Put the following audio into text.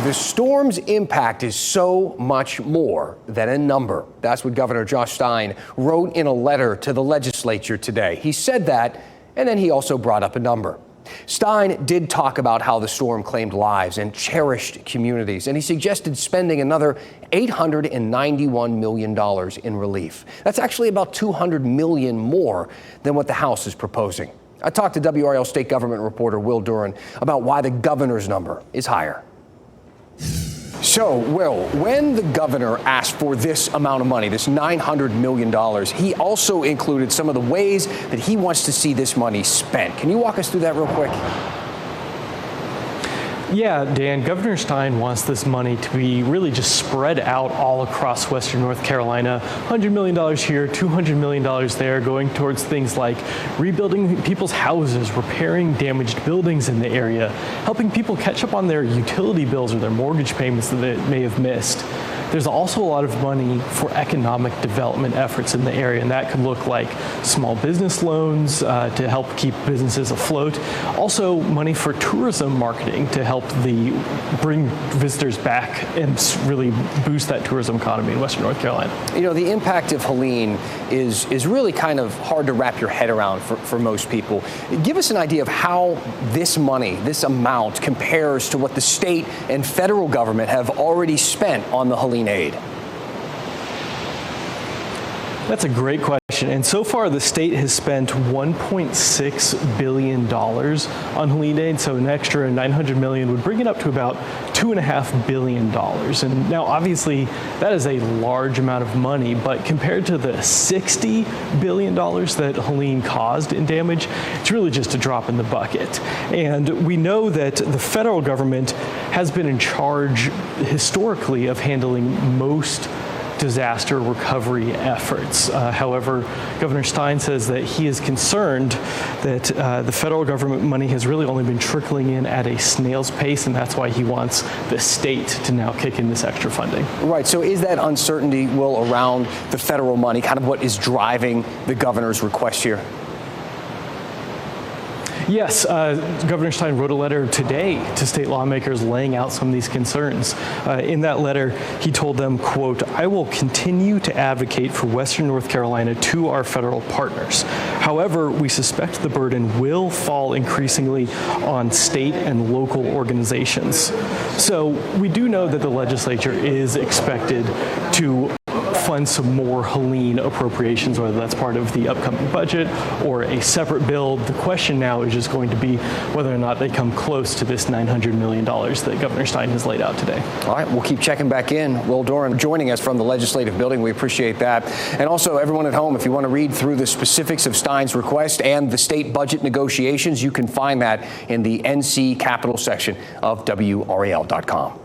The storm's impact is so much more than a number. That's what Governor Josh Stein wrote in a letter to the legislature today. He said that, and then he also brought up a number. Stein did talk about how the storm claimed lives and cherished communities, and he suggested spending another $891 million in relief. That's actually about $200 million more than what the House is proposing. I talked to WRAL state government reporter Will Duran about why the governor's number is higher. So, Will, when the governor asked for this amount of money, this $900 million, he also included some of the ways that he wants to see this money spent. Can you walk us through that real quick? Yeah, Dan, Governor Stein wants this money to be really just spread out all across Western North Carolina. $100 million here, $200 million there, going towards things like rebuilding people's houses, repairing damaged buildings in the area, helping people catch up on their utility bills or their mortgage payments that they may have missed. There's also a lot of money for economic development efforts in the area, and that could look like small business loans to help keep businesses afloat. Also, money for tourism marketing to help bring visitors back and really boost that tourism economy in Western North Carolina. You know, the impact of Helene is really kind of hard to wrap your head around for most people. Give us an idea of how this money, this amount, compares to what the state and federal government have already spent on the Helene aid. That's a great question. And so far, the state has spent $1.6 billion on Helene aid. So an extra $900 million would bring it up to about $2.5 billion. And now, obviously, that is a large amount of money. But compared to the $60 billion that Helene caused in damage, it's really just a drop in the bucket. And we know that the federal government has been in charge historically of handling most disaster recovery efforts. However, Governor Stein says that he is concerned that the federal government money has really only been trickling in at a snail's pace, and that's why he wants the state to now kick in this extra funding. Right. So is that uncertainty, Will, around the federal money kind of what is driving the governor's request here? Yes, Governor Stein wrote a letter today to state lawmakers laying out some of these concerns. In that letter, he told them, quote, "I will continue to advocate for Western North Carolina to our federal partners. However, we suspect the burden will fall increasingly on state and local organizations." So we do know that the legislature is expected to fund some more Helene appropriations, whether that's part of the upcoming budget or a separate bill. The question now is just going to be whether or not they come close to this $900 million that Governor Stein has laid out today. All right, we'll keep checking back in. Will Duran joining us from the legislative building. We appreciate that. And also, everyone at home, if you want to read through the specifics of Stein's request and the state budget negotiations, you can find that in the NC Capital section of WRAL.com.